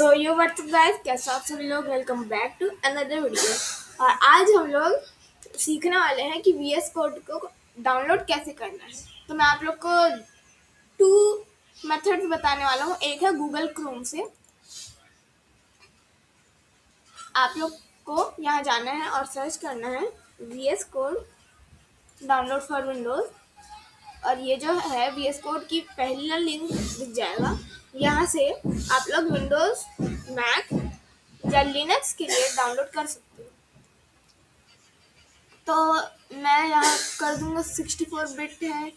So you WhatsApp guys, कैसे आप सभी लोग। Welcome back to another video. और आज हम लोग सीखने वाले हैं कि VS कोड को डाउनलोड कैसे करना है। तो मैं आप लोग को टू मेथड्स बताने वाला हूँ। एक है गूगल क्रोम से। आप लोग को यहाँ जाना है और सर्च करना है VS code download for Windows. और ये जो है VS कोड की पहला लिंक दिख जाएगा। यहाँ से आप लोग विंडोज़, मैक या लिनक्स के लिए डाउनलोड कर सकते हो। तो मैं यहाँ कर दूंगा 64 बिट है,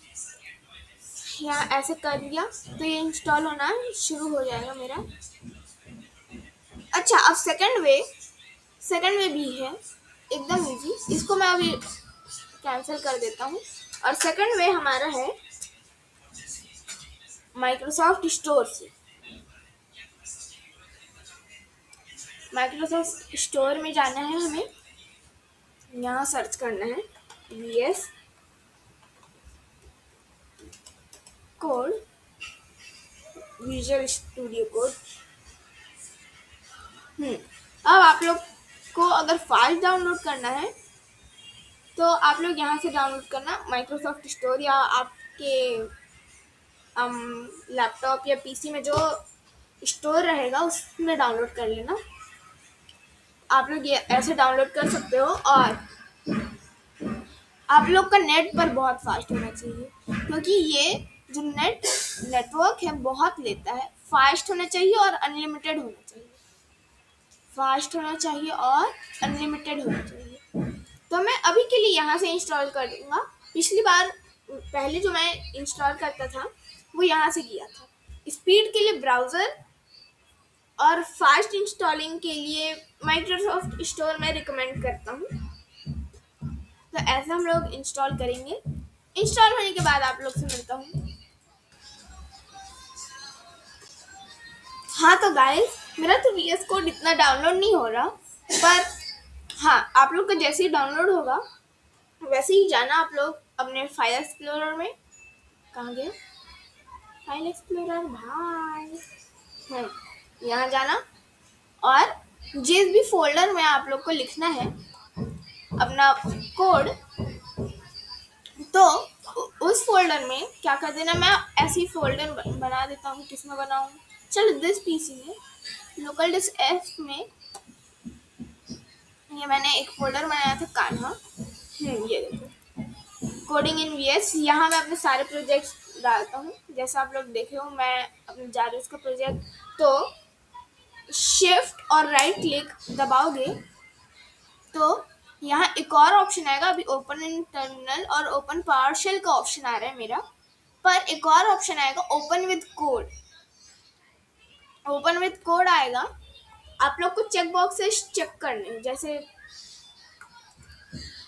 यहाँ ऐसे कर दिया तो ये इंस्टॉल होना शुरू हो जाएगा मेरा। अच्छा, अब सेकंड वे भी है एकदम इजी। इसको मैं अभी कैंसिल कर देता हूँ। और सेकंड वे हमारा है माइक्रोसॉफ्ट स्टोर से। माइक्रोसॉफ्ट स्टोर में जाना है हमें, यहाँ सर्च करना है VS code, visual studio code. अब आप लोग को अगर फाइल डाउनलोड करना है तो आप लोग यहाँ से डाउनलोड करना, माइक्रोसॉफ्ट स्टोर या आपके लैपटॉप या पीसी में जो स्टोर रहेगा उसमें डाउनलोड कर लेना। आप लोग ये ऐसे डाउनलोड कर सकते हो। और आप लोग का नेट पर बहुत फास्ट होना चाहिए, क्योंकि ये जो नेटवर्क है बहुत लेता है। फास्ट होना चाहिए और अनलिमिटेड होना चाहिए। फास्ट होना चाहिए और अनलिमिटेड होना चाहिए। तो मैं अभी के लिए यहाँ से इंस्टॉल कर दूंगा। पिछली बार पहले जो मैं इंस्टॉल करता था वो यहाँ से किया था। स्पीड के लिए ब्राउज़र और फास्ट इंस्टॉलिंग के लिए माइक्रोसॉफ्ट स्टोर में रिकमेंड करता हूँ। तो ऐसा हम लोग इंस्टॉल करेंगे। इंस्टॉल होने के बाद आप लोग से मिलता हूँ। हाँ तो गाइस, मेरा तो VS कोड इतना डाउनलोड नहीं हो रहा, पर हाँ, आप लोग का जैसे ही डाउनलोड होगा वैसे ही जाना आप लोग अपने फाइल एक्सप्लोरर में। कहाँ गया फाइल एक्सप्लोरर भाई? यहाँ जाना और जिस भी फोल्डर में आप लोग को लिखना है अपना कोड, तो उस फोल्डर में क्या कर देना। मैं ऐसी फोल्डर बना देता हूँ। किस में बनाऊँ? चलो दिस पीसी में, लोकल डिस्क F में ये मैंने एक फोल्डर बनाया था कान्हा। ये देखो, कोडिंग इन VS। यहाँ मैं अपने सारे प्रोजेक्ट्स डालता हूँ। जैसे आप लोग देखे हो, मैं अपने जारस का प्रोजेक्ट, तो शिफ्ट और राइट क्लिक दबाओगे तो यहाँ एक और ऑप्शन आएगा। अभी ओपन इन टर्मिनल और ओपन पावर्शेल का ऑप्शन आ रहा है मेरा, पर एक और ऑप्शन आएगा open with code. Open with code आएगा, आप लोग को चेक बॉक्सेस चेक करने जैसे।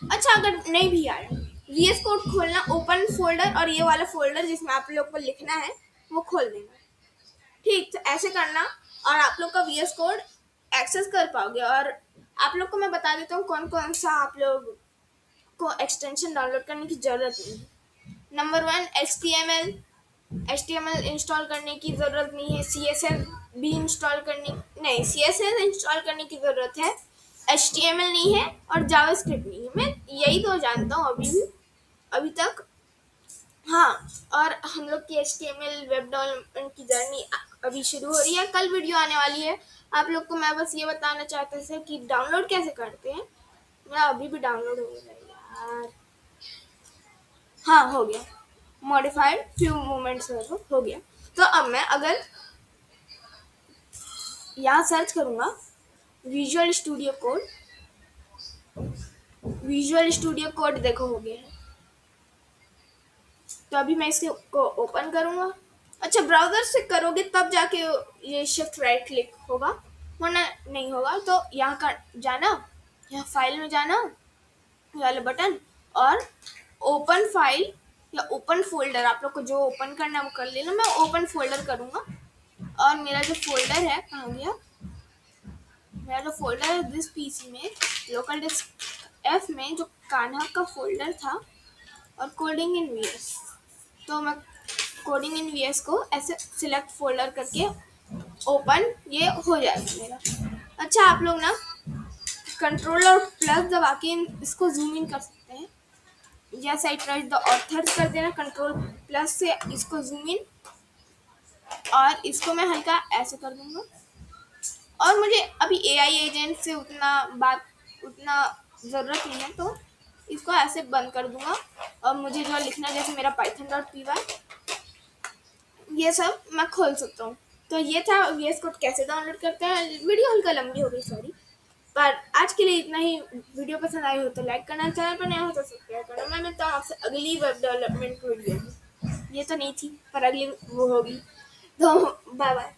अच्छा, अगर नहीं भी आ रहा VS कोड खोलना, ओपन फोल्डर और ये वाला फोल्डर जिसमें आप लोग को लिखना है वो खोल देना। ठीक, तो ऐसे करना और आप लोग का VS कोड एक्सेस कर पाओगे। और आप लोग को मैं बता देता हूँ कौन कौन सा आप लोग को एक्सटेंशन डाउनलोड करने की ज़रूरत नहीं है। नंबर 1, HTML इंस्टॉल करने की ज़रूरत नहीं है। CSS भी इंस्टॉल करने नहीं, CSS इंस्टॉल करने की ज़रूरत है। HTML नहीं है और जावास्क्रिप्ट नहीं है। मैं यही तो जानता हूँ अभी तक। हाँ, और हम लोग की HTML वेब डेवलपमेंट की जर्नी अभी शुरू हो रही है। कल वीडियो आने वाली है। आप लोग को मैं बस ये बताना चाहता था कि डाउनलोड कैसे करते हैं। मेरा अभी भी डाउनलोड हो रहा है यार। हाँ, हो गया। मॉडिफाइड फ्यू मोमेंट्स हो गया। तो अब मैं अगर यहाँ सर्च करूँगा विजुअल स्टूडियो कोड, देखो हो गया है। तो अभी मैं इसके को ओपन करूँगा। अच्छा, ब्राउज़र से करोगे तब जाके ये शिफ्ट राइट क्लिक होगा, वरना नहीं होगा। तो यहाँ का जाना, यहाँ फाइल में जाना, ये वाला बटन, और ओपन फाइल या ओपन फोल्डर, आप लोग को जो ओपन करना है वो कर लेना। मैं ओपन फोल्डर करूँगा। और मेरा जो फोल्डर है, कहाँ गया मेरा जो फोल्डर है, दिस पीसी में लोकल डिस्क F में जो कान्हा का फोल्डर था और कोडिंग इन VS। तो मैं कोडिंग इन VS को ऐसे सिलेक्ट फोल्डर करके ओपन ये हो जाएगा मेरा। अच्छा, आप लोग ना कंट्रोल और प्लस दबा के इसको जूम इन कर सकते हैं। Yes I trust the author कर देना, कंट्रोल प्लस से इसको जूम इन, और इसको मैं हल्का ऐसे कर दूंगा। और मुझे अभी एआई एजेंट से उतना ज़रूरत नहीं है, तो इसको ऐसे बंद कर दूंगा। और मुझे जो लिखना, जैसे मेरा python.py, ये सब मैं खोल सकता हूँ। तो ये था VS कोड कैसे डाउनलोड करते हैं। वीडियो हल्का लंबी हो गई, सॉरी, पर आज के लिए इतना ही। वीडियो पसंद आई हो तो लाइक करना, चैनल पर नया हो तो सब्सक्राइब करना। मैं मिलता हूँ आपसे अगली वेब डेवलपमेंट वीडियो में। ये तो नहीं थी, पर अगली वो होगी। तो बाय बाय।